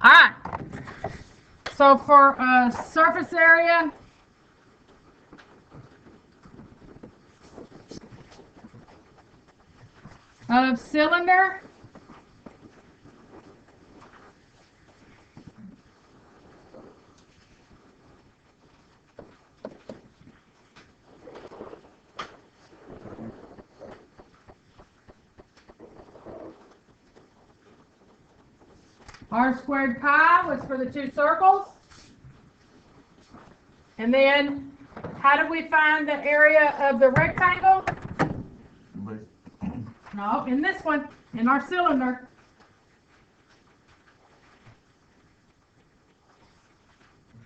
All right. So for surface area, of cylinder, r squared pi was for the two circles. And then, how did we find the area of the rectangle? No, in this one, in our cylinder.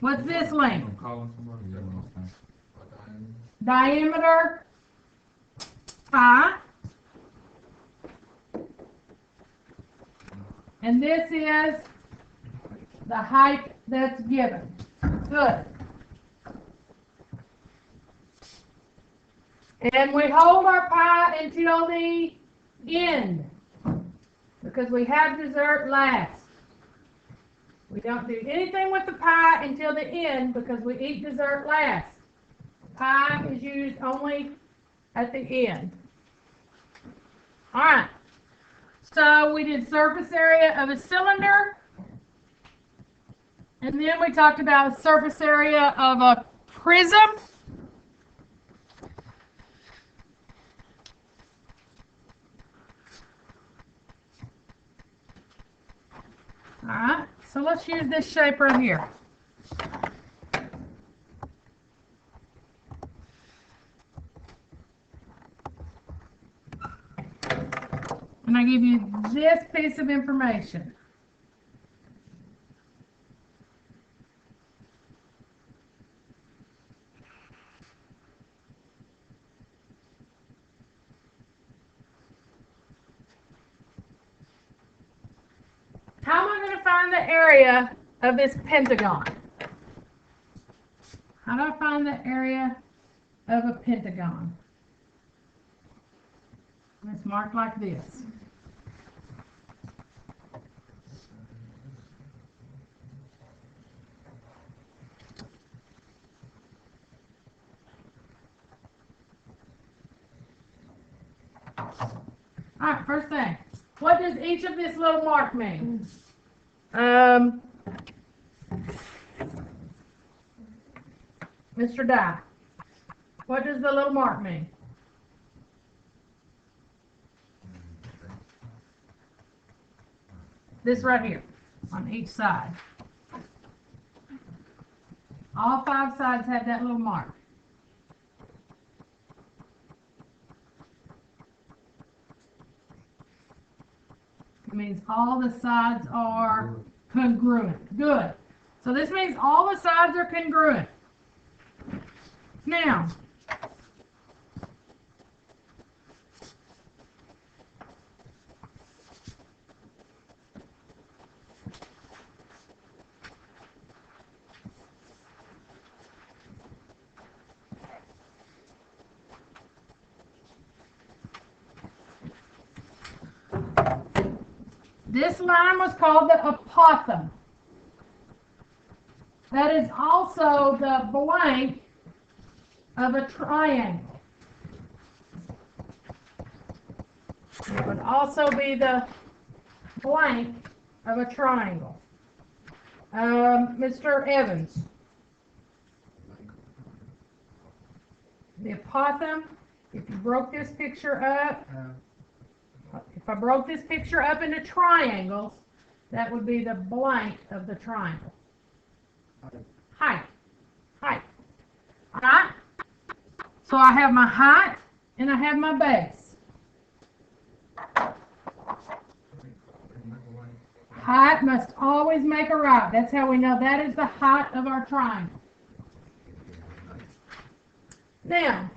What's this length? Diameter pi. And this is the height that's given. Good. And we hold our pi until the end, because we have dessert last. We don't do anything with the pi until the end, because we eat dessert last. Pi is used only at the end. All right. So we did surface area of a cylinder, and then we talked about surface area of a prism. All right, so let's use this shape right here. And I give you this piece of information. How am I going to find the area of this pentagon? How do I find the area of a pentagon? It's marked like this. All right, first thing. What does each of this little mark mean? Mr. Dye, what does the little mark mean? This right here, on each side. All 5 sides have that little mark. It means all the sides are congruent. Good. So this means all the sides are congruent. Now, this line was called the apothem. That is also the blank of a triangle. It would also be the blank of a triangle. Mr. Evans. The apothem, if you broke this picture up, if I broke this picture up into triangles, that would be the blank of the triangle. Height. Height. All right? So I have my height and I have my base. Height must always make a right. That's how we know that is the height of our triangle. Now,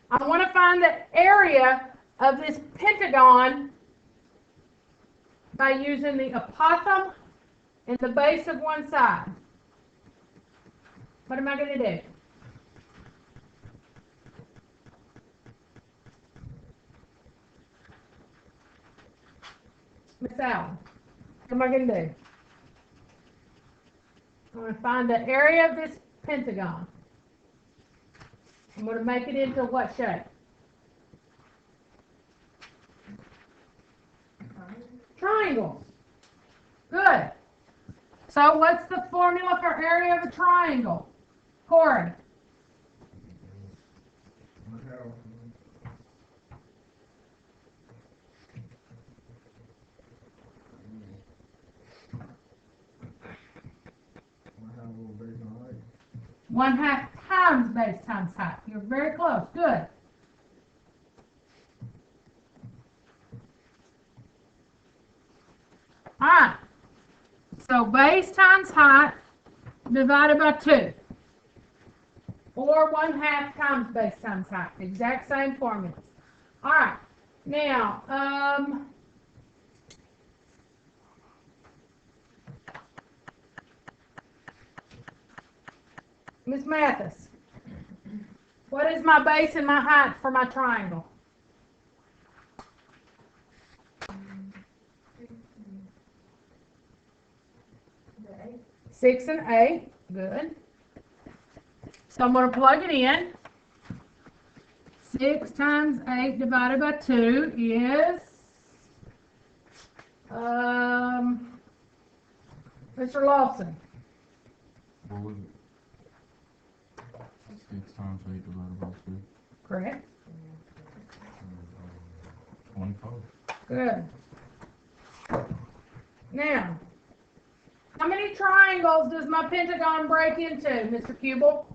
I want to find the area of this pentagon by using the apothem and the base of one side. What am I going to do? Miss Allen. What am I going to do? I'm going to find the area of this pentagon. I'm going to make it into what shape? Triangle. Good. So what's the formula for area of a triangle? Corey. One half times base times height. You're very close. Good. All right. So base times height divided by 2. Or 1/2 times base times height. Exact same formulas. All right. Now, Ms. Mathis, what is my base and my height for my triangle? 6 and 8. Good. So I'm going to plug it in. 6 times 8 divided by 2 is, Mr. Lawson. What was it? 6 times 8 divided by 2. Correct. 24. Good. Now, how many triangles does my pentagon break into, Mr. Kubel?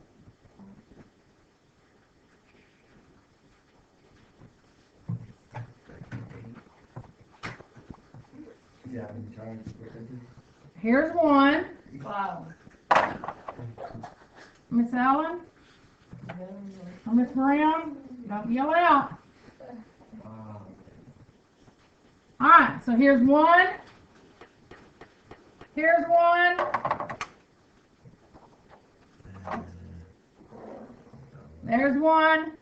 Here's one. Wow. Miss Allen? Or Miss Brown? Don't yell out. All right, so here's one. Here's one. There's one.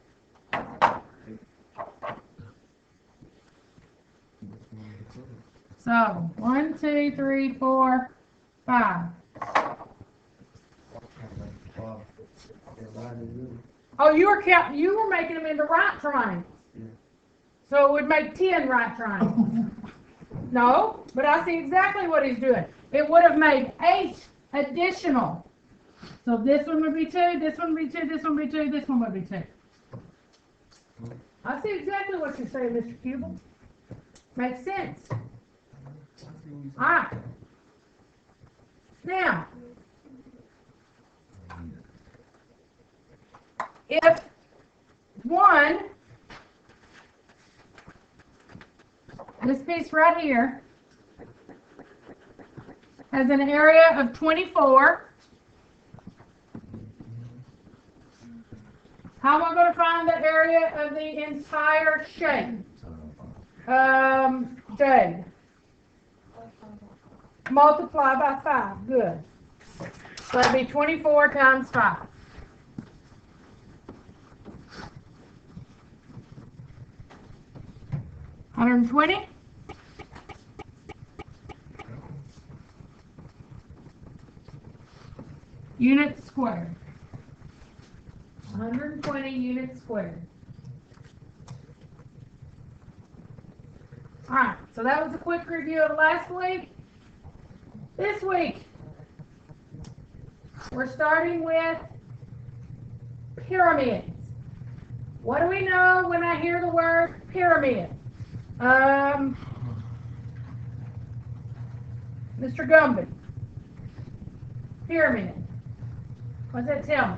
So 1, 2, 3, 4, 5. Oh, you were counting. You were making them into right triangles. So it would make 10 right triangles. No, but I see exactly what he's doing. It would have made 8 additional. So this one would be 2, this one would be 2, this one would be 2, this one would be 2. I see exactly what you're saying, Mr. Kubel. Makes sense. All right. Now, if 1, this piece right here, has an area of 24, how am I going to find the area of the entire shape? Jade. Multiply by 5. Good. So that'd be 24 times 5. $120. Units squared. 120 units squared. All right, so that was a quick review of last week. This week, we're starting with pyramids. What do we know when I hear the word pyramid? Mr. Gumby. Pyramid. What does that tell me?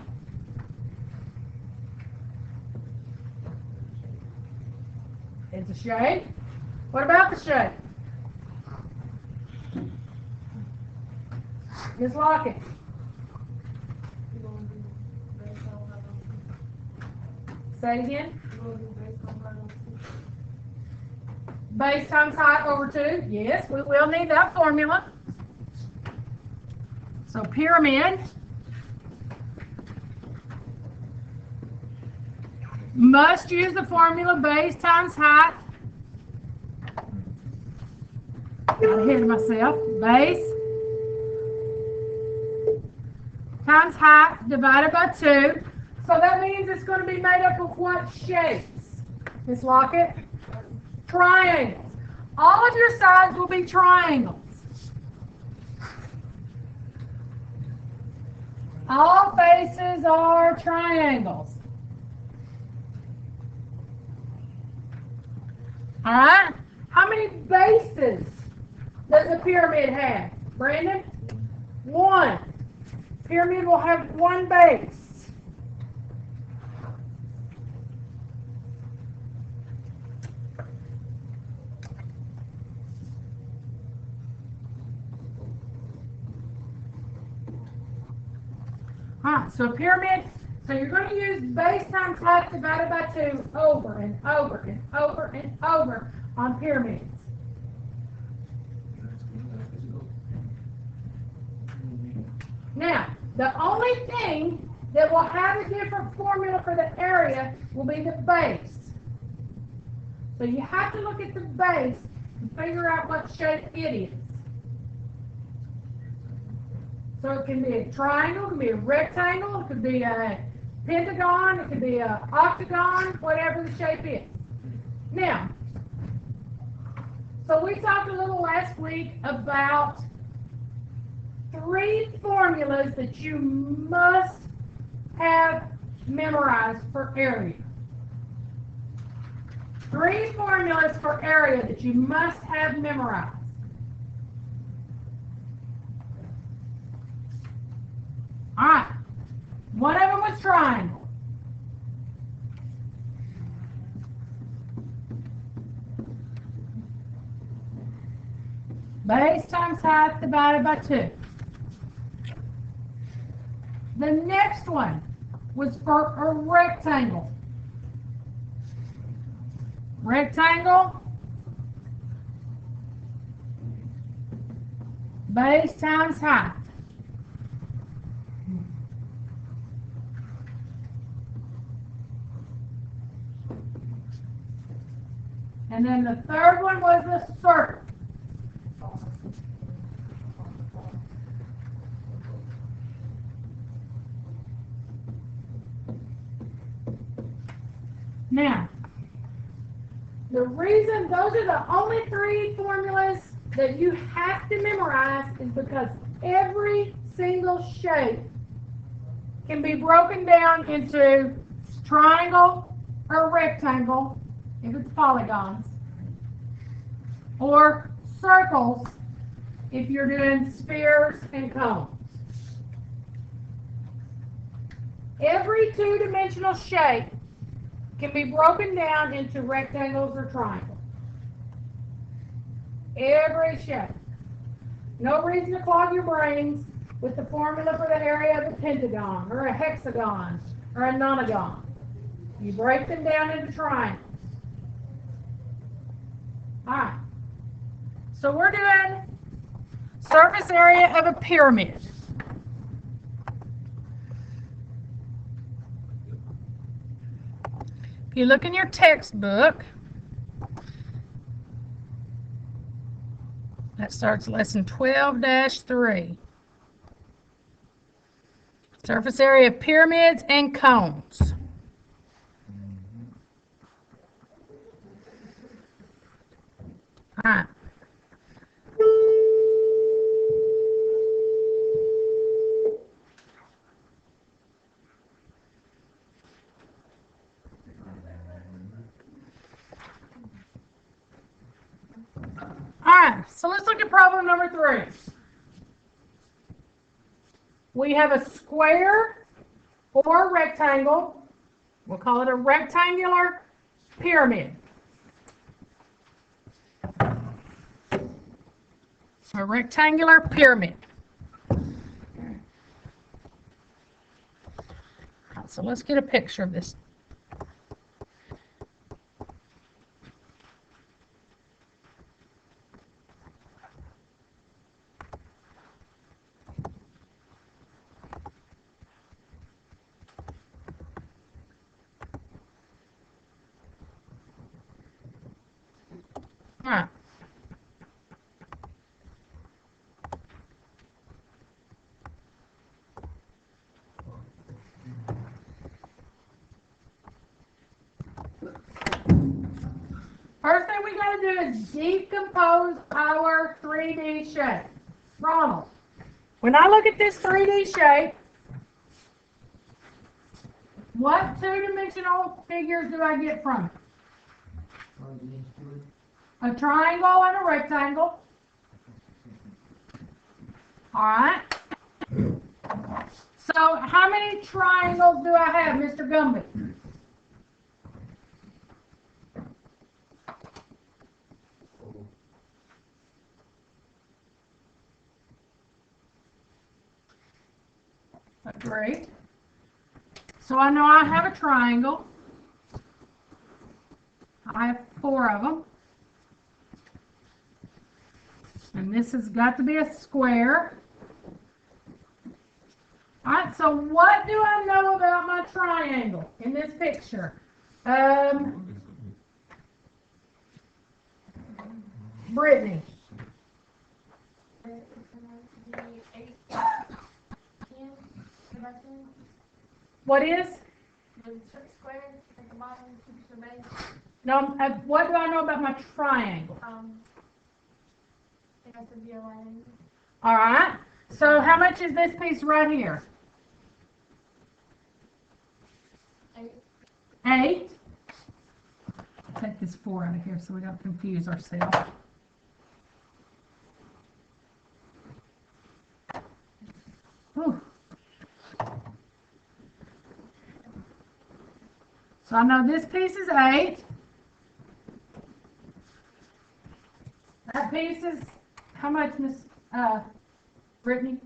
It's a shape. What about the shape? Ms. Lockett. Say it again. Base times height over 2. Yes, we will need that formula. So pyramid must use the formula base times height Got ahead of myself. Base times height divided by 2. So that means it's going to be made up of what shapes? Miss Lockett? Triangles. All of your sides will be triangles. All faces are triangles. All right? How many bases does a pyramid have? Brandon? 1. Pyramid will have 1 base. So a pyramid, so you're going to use base times height divided by 2 over and over and over and over on pyramids. Now, the only thing that will have a different formula for the area will be the base. So you have to look at the base and figure out what shape it is. So it can be a triangle, it can be a rectangle, it could be a pentagon, it could be an octagon, whatever the shape is. Now, so we talked a little last week about 3 formulas that you must have memorized for area. 3 formulas for area that you must have memorized. All right. One of them was triangle. Base times height divided by 2. The next one was for a rectangle. Rectangle. Base times height. And then the third one was a circle. Now, the reason those are the only 3 formulas that you have to memorize is because every single shape can be broken down into triangle or rectangle if it's polygons, or circles if you're doing spheres and cones. Every 2-dimensional shape can be broken down into rectangles or triangles. Every shape. No reason to clog your brains with the formula for the area of a pentagon or a hexagon or a nonagon. You break them down into triangles. All right. So we're doing surface area of a pyramid. If you look in your textbook, that starts lesson 12-3. Surface area of pyramids and cones. All right. All right, so let's look at problem number 3. We have a square or a rectangle. We'll call it a rectangular pyramid. A rectangular pyramid. So let's get a picture of this. All right. do is decompose our 3D shape. Ronald, when I look at this 3D shape, what two-dimensional figures do I get from it? A triangle and a rectangle. Alright. So how many triangles do I have, Mr. Gumby? Great. So I know I have a triangle. I have 4 of them. And this has got to be a square. Alright, so what do I know about my triangle in this picture? Brittany. What is? No, what do I know about my triangle? It has to be a line. Alright, so how much is this piece right here? 8. 8. Take this 4 out of here so we don't confuse ourselves. Whew. So I know this piece is 8. That piece is how much, Miss Brittany?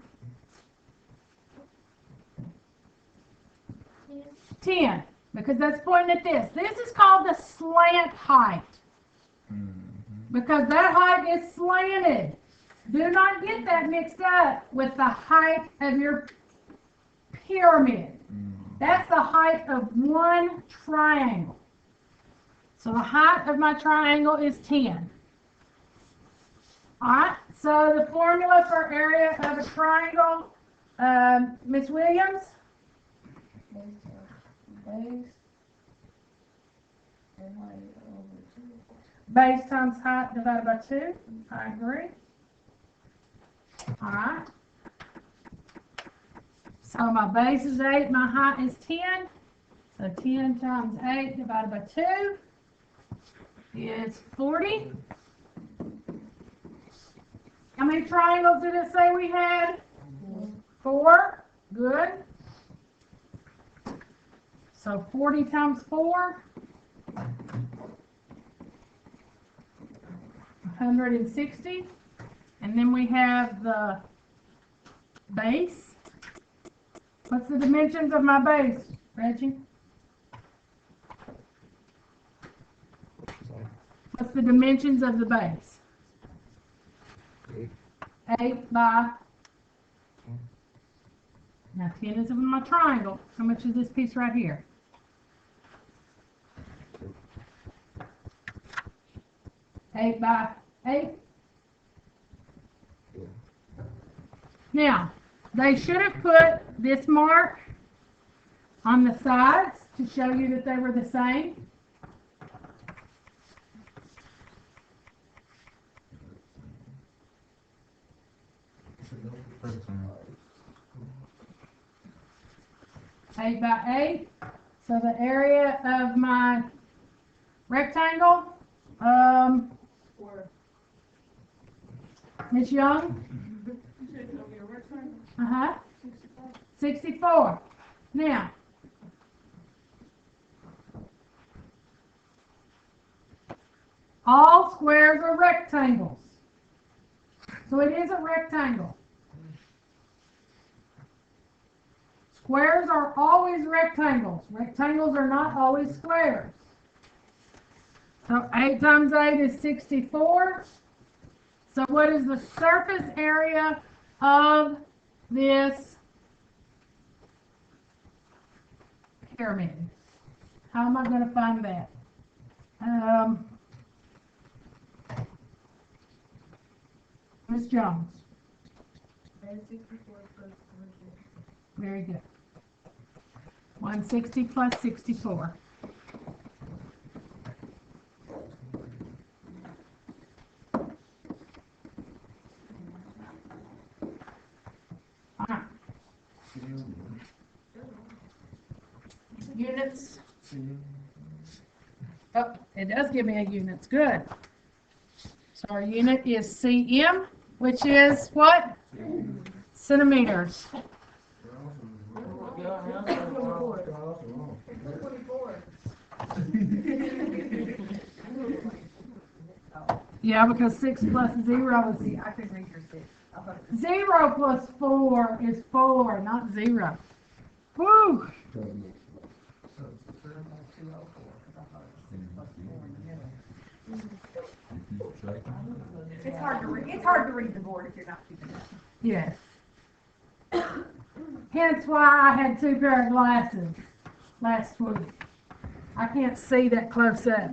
10, because that's pointing at this. This is called the slant height, because that height is slanted. Do not get that mixed up with the height of your pyramid. That's the height of one triangle. So the height of my triangle is 10. Alright, so the formula for area of a triangle, Miss Williams? Base times height divided by 2. I agree. Alright. So my base is 8, my height is 10. So 10 times 8 divided by 2 is 40. How many triangles did it say we had? 4. Good. So 40 times 4. 160. And then we have the base. What's the dimensions of my base, Reggie? What's the dimensions of the base? 8 by, now 10 is in my triangle. How much is this piece right here? 8 by 8. Now, they should have put this mark on the sides to show you that they were the same. Eight by 8. So the area of my rectangle, Miss Young? 64. Now, all squares are rectangles. So it is a rectangle. Squares are always rectangles. Rectangles are not always squares. So 8 times 8 is 64. So what is the surface area of this pyramid? How am I going to find that? Ms. Jones. Very good. 160 plus 64. Units. Oh, it does give me a units, good. So our unit is cm, which is what? Centimeters. Yeah, because 6 plus 0 is, I could read your 6. 0 plus 4 is 4, not 0. Woo! It's hard to read. It's hard to read the board if you're not keeping up. Yes. Hence why I had 2 pair of glasses last week. I can't see that close up.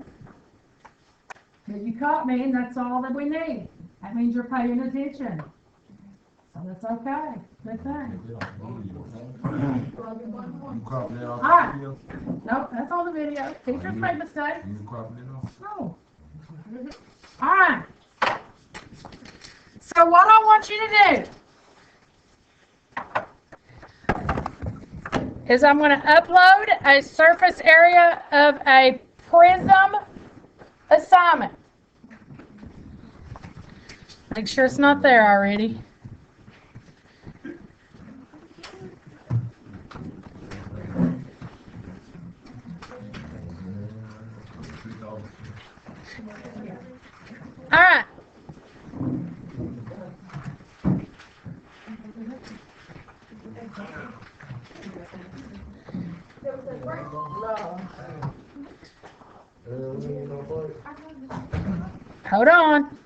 But you caught me, and that's all that we need. That means you're paying attention. So that's okay. Good thing. You cropping it off? Alright. the video? Nope, that's on the video. Teachers make mistakes. You cropping it off? No. Alright. So what I want you to do is I'm going to upload a surface area of a prism assignment. Make sure it's not there already. All right. Hold on.